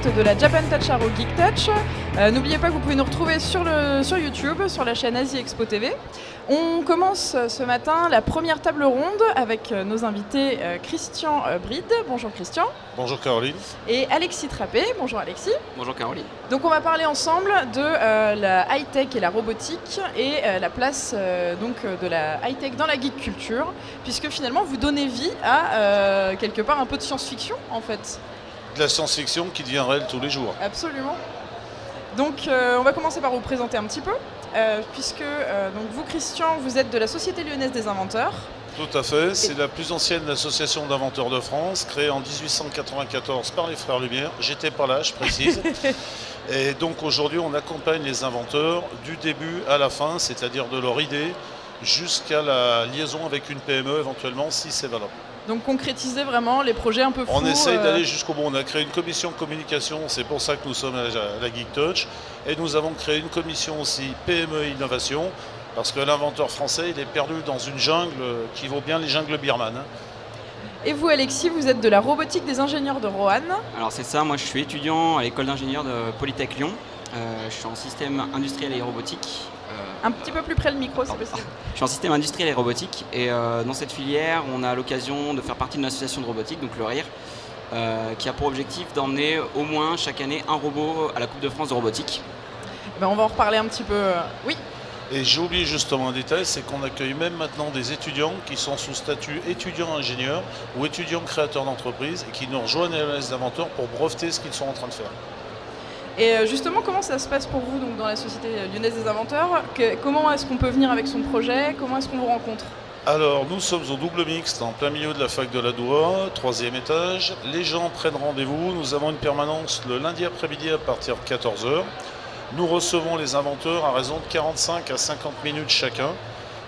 direct de la Japan Touch Arrow Geek Touch. N'oubliez pas que vous pouvez nous retrouver sur YouTube, sur la chaîne Asie Expo TV. On commence ce matin la première table ronde avec nos invités Christian Bride. Bonjour Christian. Bonjour Caroline. Et Alexis Trappé. Bonjour Alexis. Bonjour Caroline. Donc on va parler ensemble de la high-tech et la robotique et la place de la high-tech dans la geek culture, puisque finalement vous donnez vie à quelque part un peu de science-fiction en fait. De la science-fiction qui devient réelle tous les jours. Absolument. Donc on va commencer par vous présenter un petit peu, puisque donc vous Christian, vous êtes de la Société lyonnaise des inventeurs. Tout à fait, c'est la plus ancienne association d'inventeurs de France, créée en 1894 par les Frères Lumière. J'étais pas là, je précise. Et donc aujourd'hui, on accompagne les inventeurs du début à la fin, c'est-à-dire de leur idée jusqu'à la liaison avec une PME éventuellement, si c'est valable. Donc concrétiser vraiment les projets un peu fous. On essaye d'aller jusqu'au bout. On a créé une commission communication, c'est pour ça que nous sommes à la Geek Touch. Et nous avons créé une commission aussi PME Innovation, parce que l'inventeur français, il est perdu dans une jungle qui vaut bien les jungles birmanes. Et vous Alexis, vous êtes de la robotique des ingénieurs de Roanne. Alors c'est ça, moi je suis étudiant à l'école d'ingénieurs de Polytech Lyon. Je suis en système industriel et robotique. Un petit peu plus près le micro, c'est possible. Je suis en système industriel et robotique et dans cette filière, on a l'occasion de faire partie d'une association de robotique, donc le RIR, qui a pour objectif d'emmener au moins chaque année un robot à la Coupe de France de robotique. Ben, on va en reparler un petit peu. Oui. Et j'ai oublié justement un détail, c'est qu'on accueille même maintenant des étudiants qui sont sous statut étudiants-ingénieurs ou étudiants-créateurs d'entreprise et qui nous rejoignent à les inventeurs pour breveter ce qu'ils sont en train de faire. Et justement, comment ça se passe pour vous donc, dans la Société lyonnaise des inventeurs? Comment est-ce qu'on peut venir avec son projet? Comment est-ce qu'on vous rencontre? Alors, nous sommes au double mixte, en plein milieu de la fac de la Doua, 3e étage. Les gens prennent rendez-vous. Nous avons une permanence le lundi après-midi à partir de 14h. Nous recevons les inventeurs à raison de 45 à 50 minutes chacun.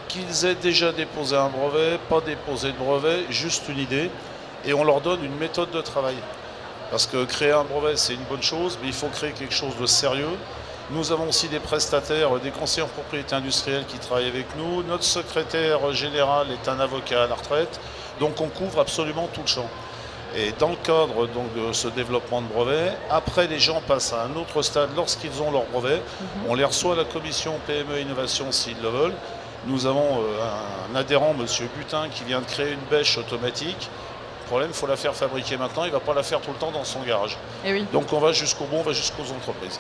Qu'ils aient déjà déposé un brevet, pas déposé de brevet, juste une idée. Et on leur donne une méthode de travail. Parce que créer un brevet, c'est une bonne chose, mais il faut créer quelque chose de sérieux. Nous avons aussi des prestataires, des conseillers en propriété industrielle qui travaillent avec nous. Notre secrétaire général est un avocat à la retraite. Donc on couvre absolument tout le champ. Et dans le cadre donc, de ce développement de brevet, après les gens passent à un autre stade lorsqu'ils ont leur brevet. On les reçoit à la commission PME Innovation s'ils le veulent. Nous avons un adhérent, M. Butin, qui vient de créer une bêche automatique. Le problème, il faut la faire fabriquer maintenant, il ne va pas la faire tout le temps dans son garage. Et oui. Donc on va jusqu'au bout, on va jusqu'aux entreprises.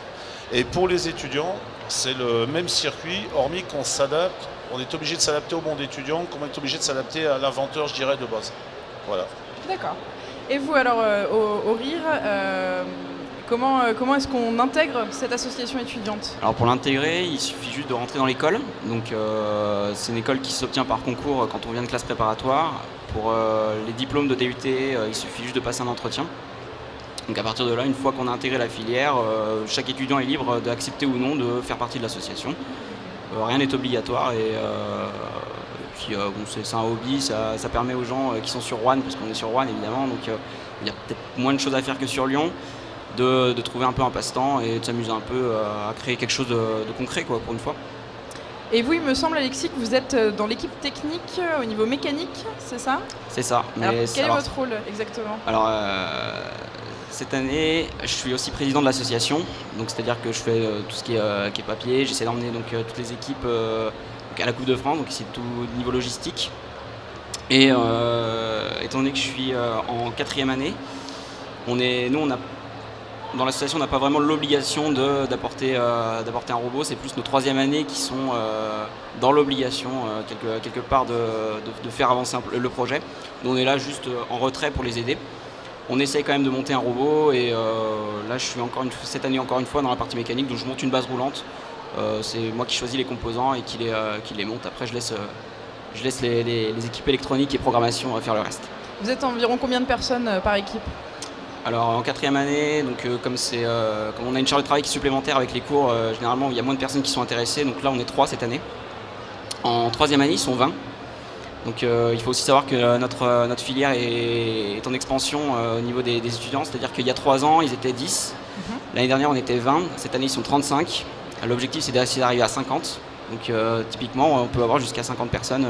Et pour les étudiants, c'est le même circuit, hormis qu'on s'adapte, on est obligé de s'adapter au monde étudiant, comme on est obligé de s'adapter à l'inventeur, je dirais, de base. Voilà. D'accord. Et vous alors, au RIR, comment est-ce qu'on intègre cette association étudiante? Alors pour l'intégrer, il suffit juste de rentrer dans l'école. Donc c'est une école qui s'obtient par concours quand on vient de classe préparatoire. Pour les diplômes de DUT, il suffit juste de passer un entretien. Donc à partir de là, une fois qu'on a intégré la filière, chaque étudiant est libre d'accepter ou non de faire partie de l'association. Rien n'est obligatoire et puis c'est un hobby, ça permet aux gens qui sont sur Roanne, parce qu'on est sur Roanne évidemment, donc il y a peut-être moins de choses à faire que sur Lyon, de trouver un peu un passe-temps et de s'amuser un peu à créer quelque chose de concret quoi, pour une fois. Et vous, il me semble, Alexis, que vous êtes dans l'équipe technique au niveau mécanique, c'est ça? C'est ça. Alors, quel est votre rôle exactement? Alors, cette année, je suis aussi président de l'association, donc c'est-à-dire que je fais tout ce qui est papier, j'essaie d'emmener donc, toutes les équipes à la Coupe de France, donc ici tout niveau logistique. Et étant donné que je suis en 4e année, dans l'association, on n'a pas vraiment l'obligation d'apporter un robot. C'est plus nos 3e années qui sont dans l'obligation quelque part de faire avancer le projet. Donc on est là juste en retrait pour les aider. On essaye quand même de monter un robot et là je suis cette année encore une fois dans la partie mécanique, donc je monte une base roulante. C'est moi qui choisis les composants et qui les monte. Après je laisse les équipes électroniques et programmation faire le reste. Vous êtes environ combien de personnes par équipe? Alors en 4e année, donc, comme on a une charge de travail qui est supplémentaire avec les cours, généralement il y a moins de personnes qui sont intéressées, donc là on est 3 cette année. En 3e année ils sont 20. Donc il faut aussi savoir que notre filière est en expansion au niveau des étudiants, c'est-à-dire qu'il y a 3 ans ils étaient 10, l'année dernière on était 20, cette année ils sont 35. L'objectif c'est d'essayer d'arriver à 50, donc typiquement on peut avoir jusqu'à 50 personnes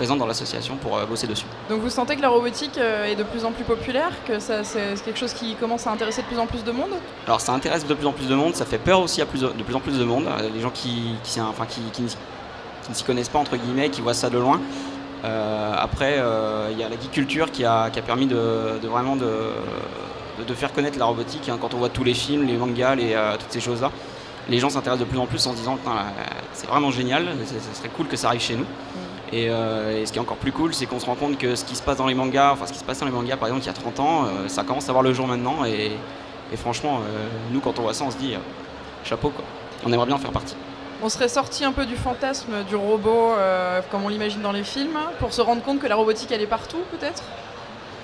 présents dans l'association pour bosser dessus. Donc vous sentez que la robotique est de plus en plus populaire, que c'est quelque chose qui commence à intéresser de plus en plus de monde? Alors ça intéresse de plus en plus de monde, ça fait peur aussi à de plus en plus de monde, les gens qui ne s'y connaissent pas entre guillemets, qui voient ça de loin. Après, il y a la geek culture qui a permis de vraiment de faire connaître la robotique. Hein. Quand on voit tous les films, les mangas, toutes ces choses-là, les gens s'intéressent de plus en plus en se disant c'est vraiment génial, ça serait cool que ça arrive chez nous. Et ce qui est encore plus cool, c'est qu'on se rend compte que ce qui se passe dans les mangas, par exemple il y a 30 ans, ça commence à voir le jour maintenant. Et franchement, nous quand on voit ça, on se dit chapeau quoi. On aimerait bien en faire partie. On serait sorti un peu du fantasme du robot comme on l'imagine dans les films, pour se rendre compte que la robotique elle est partout peut-être?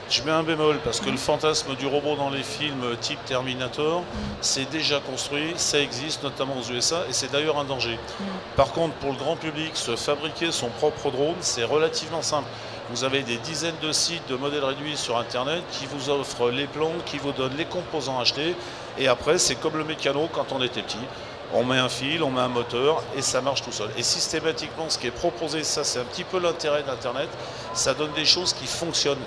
Je mets un bémol parce que le fantasme du robot dans les films type Terminator, c'est déjà construit, ça existe notamment aux USA et c'est d'ailleurs un danger. Par contre, pour le grand public, se fabriquer son propre drone, c'est relativement simple. Vous avez des dizaines de sites de modèles réduits sur Internet qui vous offrent les plans, qui vous donnent les composants achetés et après, c'est comme le mécano quand on était petit. On met un fil, on met un moteur et ça marche tout seul. Et systématiquement, ce qui est proposé, ça c'est un petit peu l'intérêt d'Internet, ça donne des choses qui fonctionnent.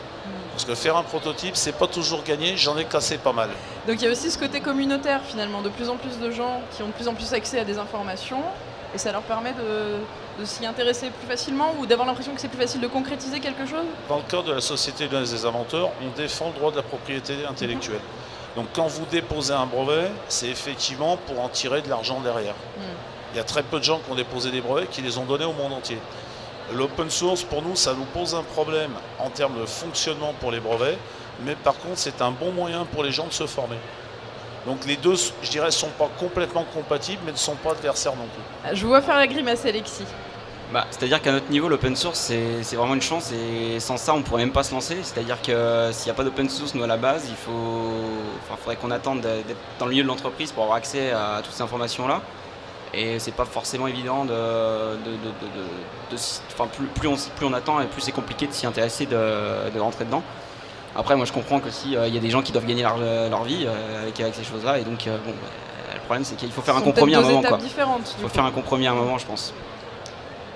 Parce que faire un prototype, c'est pas toujours gagné, j'en ai cassé pas mal. Donc il y a aussi ce côté communautaire finalement, de plus en plus de gens qui ont de plus en plus accès à des informations et ça leur permet de s'y intéresser plus facilement ou d'avoir l'impression que c'est plus facile de concrétiser quelque chose? Dans le cadre de la Société lyonnaise des inventeurs, on défend le droit de la propriété intellectuelle. Donc quand vous déposez un brevet, c'est effectivement pour en tirer de l'argent derrière. Il y a très peu de gens qui ont déposé des brevets qui les ont donnés au monde entier. L'open source, pour nous, ça nous pose un problème en termes de fonctionnement pour les brevets, mais par contre, c'est un bon moyen pour les gens de se former. Donc les deux, je dirais, ne sont pas complètement compatibles, mais ne sont pas adversaires non plus. Je vous vois faire la grimace, Alexis. C'est-à-dire qu'à notre niveau, l'open source, c'est vraiment une chance et sans ça, on ne pourrait même pas se lancer. C'est-à-dire que s'il n'y a pas d'open source, nous, à la base, faudrait qu'on attende d'être dans le milieu de l'entreprise pour avoir accès à toutes ces informations-là. Et c'est pas forcément évident plus on attend et plus c'est compliqué de s'y intéresser, de rentrer dedans. Après moi je comprends que si il y a des gens qui doivent gagner leur vie avec ces choses-là et donc le problème c'est qu'il faut faire un compromis à un moment quoi. Il faut faire un compromis à un moment je pense.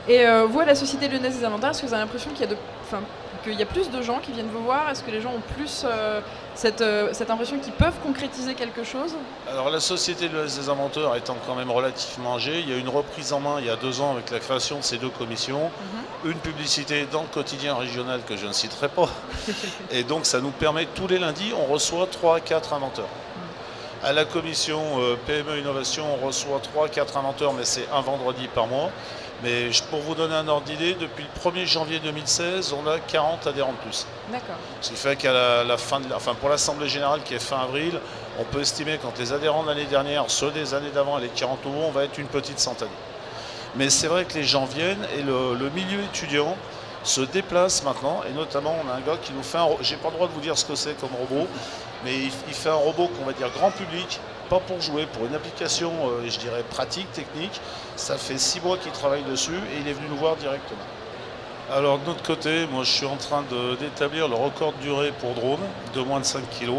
Et vous à la Société lyonnaise des inventeurs, est-ce que vous avez l'impression qu'il y a plus de gens qui viennent vous voir? Est-ce que les gens ont plus cette impression qu'ils peuvent concrétiser quelque chose? Alors la Société lyonnaise des inventeurs étant quand même relativement âgée, il y a une reprise en main il y a 2 ans avec la création de ces 2 commissions, une publicité dans le quotidien régional que je ne citerai pas, et donc ça nous permet tous les lundis, on reçoit 3 à 4 inventeurs. À la commission PME Innovation, on reçoit 3 à 4 inventeurs, mais c'est un vendredi par mois. Mais pour vous donner un ordre d'idée, depuis le 1er janvier 2016, on a 40 adhérents de plus. D'accord. Ce qui fait qu'à la fin pour l'Assemblée Générale qui est fin avril, on peut estimer quand les adhérents de l'année dernière, ceux des années d'avant et les 40 nouveaux, on va être une petite centaine. Mais c'est vrai que les gens viennent et le milieu étudiant se déplace maintenant. Et notamment, on a un gars qui nous fait j'ai pas le droit de vous dire ce que c'est comme robot, mais il fait un robot qu'on va dire grand public, pas pour jouer, pour une application, je dirais, pratique, technique. Ça fait 6 mois qu'il travaille dessus et il est venu nous voir directement. Alors de notre côté, moi je suis en train d'établir le record de durée pour drone de moins de 5 kg,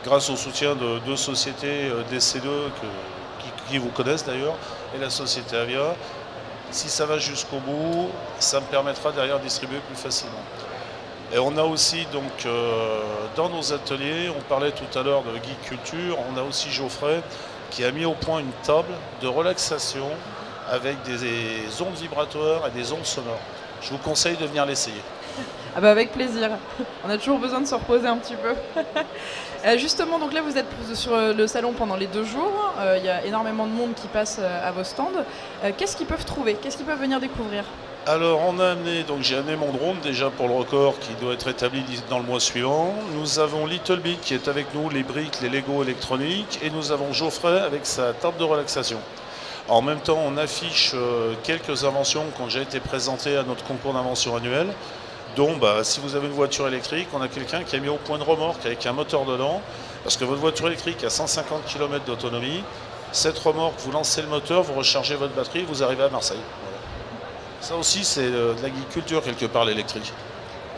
grâce au soutien de 2 sociétés DC2 qui vous connaissent d'ailleurs, et la société Avia. Si ça va jusqu'au bout, ça me permettra derrière de distribuer plus facilement. Et on a aussi donc dans nos ateliers, on parlait tout à l'heure de geek culture, on a aussi Geoffrey qui a mis au point une table de relaxation avec des ondes vibratoires et des ondes sonores. Je vous conseille de venir l'essayer. Ah bah avec plaisir, on a toujours besoin de se reposer un petit peu. Justement, donc là vous êtes sur le salon pendant les 2 jours, il y a énormément de monde qui passe à vos stands. Qu'est-ce qu'ils peuvent trouver? Qu'est-ce qu'ils peuvent venir découvrir? Alors j'ai amené mon drone déjà pour le record qui doit être établi dans le mois suivant. Nous avons Little Bit qui est avec nous, les briques, les Lego électroniques, et nous avons Geoffrey avec sa table de relaxation. En même temps, on affiche quelques inventions qui ont déjà été présentées à notre concours d'invention annuel, dont si vous avez une voiture électrique, on a quelqu'un qui a mis au point de remorque avec un moteur dedans, parce que votre voiture électrique a 150 km d'autonomie. Cette remorque, vous lancez le moteur, vous rechargez votre batterie, vous arrivez à Marseille. Voilà. Ça aussi, c'est de la geek culture quelque part, l'électrique.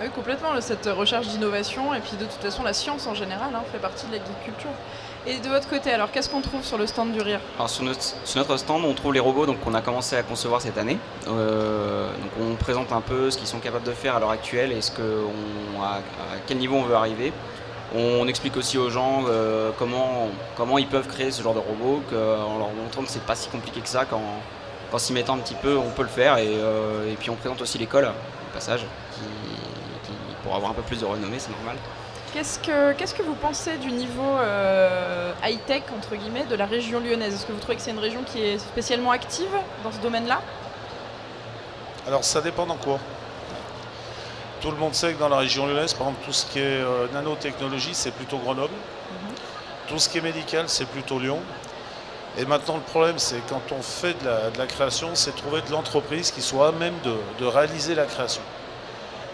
Oui, complètement, cette recherche d'innovation, et puis de toute façon, la science en général fait partie de la geek culture. Et de votre côté, alors qu'est-ce qu'on trouve sur le stand du Rire? Alors sur notre stand, on trouve les robots qu'on a commencé à concevoir cette année. Donc on présente un peu ce qu'ils sont capables de faire à l'heure actuelle et à quel niveau on veut arriver. On explique aussi aux gens comment ils peuvent créer ce genre de robot, en leur montrant que c'est pas si compliqué que ça, qu'en s'y mettant un petit peu, on peut le faire. Et puis on présente aussi l'école, au passage, qui pour avoir un peu plus de renommée, c'est normal. Qu'est-ce que vous pensez du niveau high-tech, entre guillemets, de la région lyonnaise? Est-ce que vous trouvez que c'est une région qui est spécialement active dans ce domaine-là? Alors ça dépend dans quoi. Tout le monde sait que dans la région lyonnaise, par exemple, tout ce qui est nanotechnologie, c'est plutôt Grenoble. Tout ce qui est médical, c'est plutôt Lyon. Et maintenant, le problème, c'est quand on fait de la création, c'est trouver de l'entreprise qui soit à même de réaliser la création.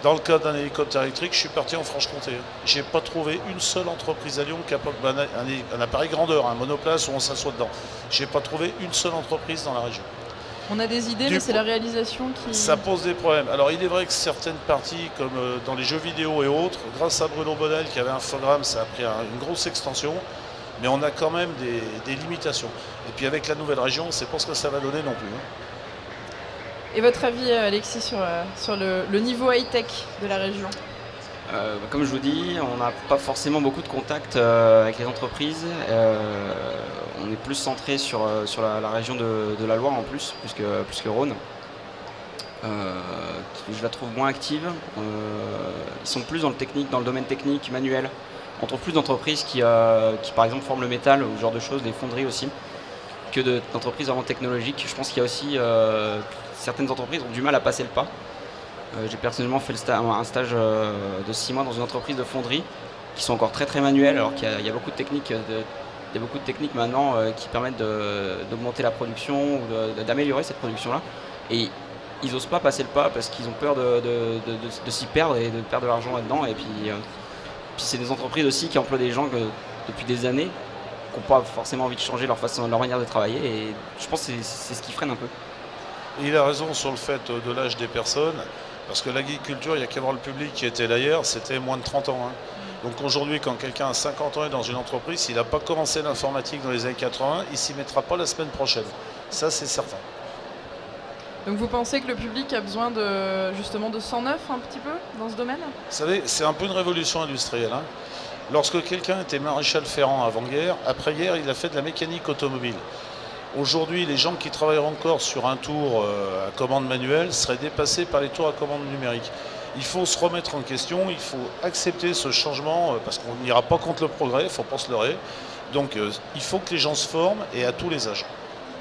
Dans le cas d'un hélicoptère électrique, je suis parti en Franche-Comté. Je n'ai pas trouvé une seule entreprise à Lyon capable un appareil grandeur, un monoplace où on s'assoit dedans. Je n'ai pas trouvé une seule entreprise dans la région. On a des idées, mais c'est la réalisation qui... Ça pose des problèmes. Alors il est vrai que certaines parties, comme dans les jeux vidéo et autres, grâce à Bruno Bonnel qui avait un infogramme, ça a pris une grosse extension. Mais on a quand même des limitations. Et puis avec la nouvelle région, c'est pas ce que ça va donner non plus. Et votre avis, Alexis, sur le niveau high-tech de la région? Comme je vous dis, on n'a pas forcément beaucoup de contacts avec les entreprises. On est plus centré sur la région de la Loire en plus que Rhône. Je la trouve moins active. Ils sont plus dans le domaine technique, manuel. On trouve plus d'entreprises qui par exemple forment le métal ou ce genre de choses, des fonderies aussi, que d'entreprises vraiment technologiques. Je pense qu'il y a aussi certaines entreprises ont du mal à passer le pas. J'ai personnellement fait un stage de 6 mois dans une entreprise de fonderie qui sont encore très très manuelles, alors qu'il y a beaucoup de techniques, maintenant qui permettent d'augmenter la production ou d'améliorer cette production-là. Et ils n'osent pas passer le pas parce qu'ils ont peur de s'y perdre et de perdre de l'argent là-dedans. Et puis c'est des entreprises aussi qui emploient des gens depuis des années qui n'ont pas forcément envie de changer leur manière de travailler. Et je pense que c'est ce qui freine un peu. Et il a raison sur le fait de l'âge des personnes, parce que l'agriculture, il n'y a qu'à voir le public qui était là hier, c'était moins de 30 ans. Donc aujourd'hui, quand quelqu'un a 50 ans et est dans une entreprise, s'il n'a pas commencé l'informatique dans les années 80, il ne s'y mettra pas la semaine prochaine. Ça, c'est certain. Donc vous pensez que le public a besoin justement de sang neuf un petit peu dans ce domaine? Vous savez, c'est un peu une révolution industrielle. Lorsque quelqu'un était maréchal ferrant avant-guerre, après-guerre, il a fait de la mécanique automobile. Aujourd'hui, les gens qui travaillent encore sur un tour à commande manuelle seraient dépassés par les tours à commande numérique. Il faut se remettre en question, il faut accepter ce changement parce qu'on n'ira pas contre le progrès, il ne faut pas se leurrer. Donc il faut que les gens se forment et à tous les âges.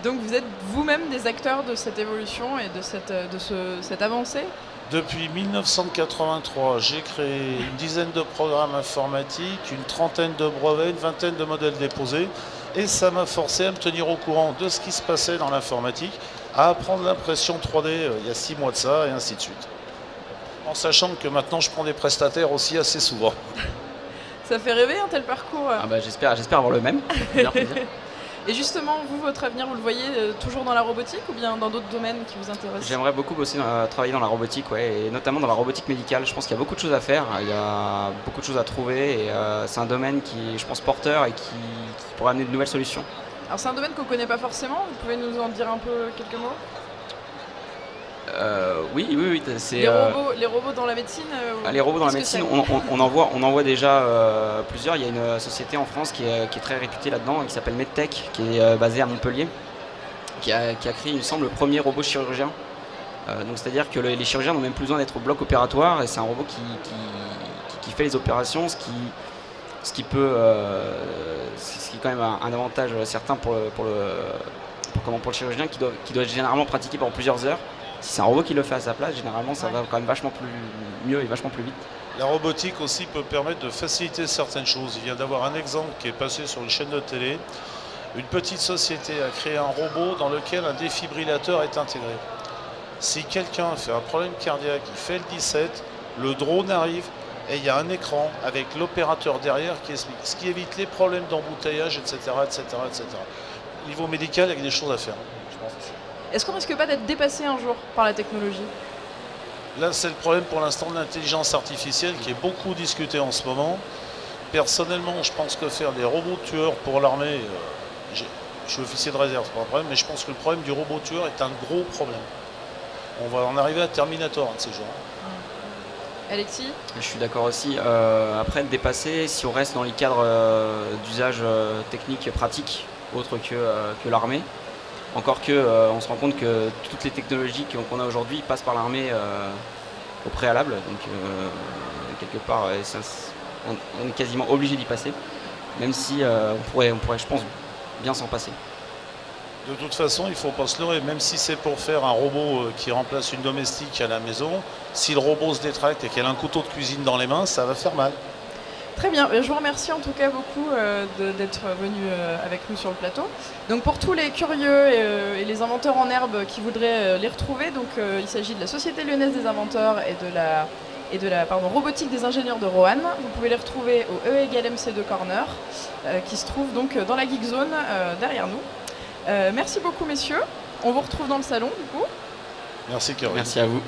Donc vous êtes vous-même des acteurs de cette évolution et de cette avancée? Depuis 1983, j'ai créé une dizaine de programmes informatiques, une trentaine de brevets, une vingtaine de modèles déposés. Et ça m'a forcé à me tenir au courant de ce qui se passait dans l'informatique, à apprendre l'impression 3D il y a 6 mois de ça, et ainsi de suite. En sachant que maintenant, je prends des prestataires aussi assez souvent. Ça fait rêver un tel parcours. J'espère avoir le même. Bien plaisir. Et justement, vous, votre avenir, vous le voyez toujours dans la robotique ou bien dans d'autres domaines qui vous intéressent? J'aimerais beaucoup travailler dans la robotique, et notamment dans la robotique médicale. Je pense qu'il y a beaucoup de choses à faire, il y a beaucoup de choses à trouver, et c'est un domaine qui est, je pense, porteur et qui pourrait amener de nouvelles solutions. Alors c'est un domaine qu'on ne connaît pas forcément, vous pouvez nous en dire un peu quelques mots? Oui. Les robots dans la médecine Les robots dans la médecine, on en voit déjà plusieurs. Il y a une société en France qui est très réputée là-dedans, qui s'appelle MedTech, qui est basée à Montpellier, qui a créé, il me semble, le premier robot chirurgien. Donc c'est-à-dire que les chirurgiens n'ont même plus besoin d'être au bloc opératoire, et c'est un robot qui fait les opérations, ce qui est quand même un avantage certain pour le chirurgien qui doit généralement pratiquer pendant plusieurs heures. Si c'est un robot qui le fait à sa place, généralement ça va quand même vachement mieux et vachement plus vite. La robotique aussi peut permettre de faciliter certaines choses. Il vient d'avoir un exemple qui est passé sur une chaîne de télé. Une petite société a créé un robot dans lequel un défibrillateur est intégré. Si quelqu'un fait un problème cardiaque, il fait le 17, le drone arrive et il y a un écran avec l'opérateur derrière qui explique, ce qui évite les problèmes d'embouteillage, etc., etc., etc. Au niveau médical, il y a des choses à faire, je pense. Est-ce qu'on risque pas d'être dépassé un jour par la technologie? Là, c'est le problème pour l'instant de l'intelligence artificielle qui est beaucoup discutée en ce moment. Personnellement, je pense que faire des robots tueurs pour l'armée, je suis officier de réserve, c'est pas un problème, mais je pense que le problème du robot tueur est un gros problème. On va en arriver à Terminator, un de ces jours. Alexis? Je suis d'accord aussi. Après, dépasser, si on reste dans les cadres d'usage technique pratique, autre que l'armée, encore que on se rend compte que toutes les technologies qu'on a aujourd'hui passent par l'armée au préalable. Donc, quelque part, on est quasiment obligé d'y passer, même si on pourrait, je pense, bien s'en passer. De toute façon, il ne faut pas se leurrer, même si c'est pour faire un robot qui remplace une domestique à la maison, si le robot se détracte et qu'elle a un couteau de cuisine dans les mains, ça va faire mal. Très bien, je vous remercie en tout cas beaucoup d'être venu avec nous sur le plateau. Donc pour tous les curieux et les inventeurs en herbe qui voudraient les retrouver, donc, il s'agit de la Société lyonnaise des inventeurs et de la robotique des ingénieurs de Roanne. Vous pouvez les retrouver au E=MC2 Corner, qui se trouve donc dans la Geek Zone derrière nous. Merci beaucoup messieurs, on vous retrouve dans le salon du coup. Merci Caroline. Merci à vous.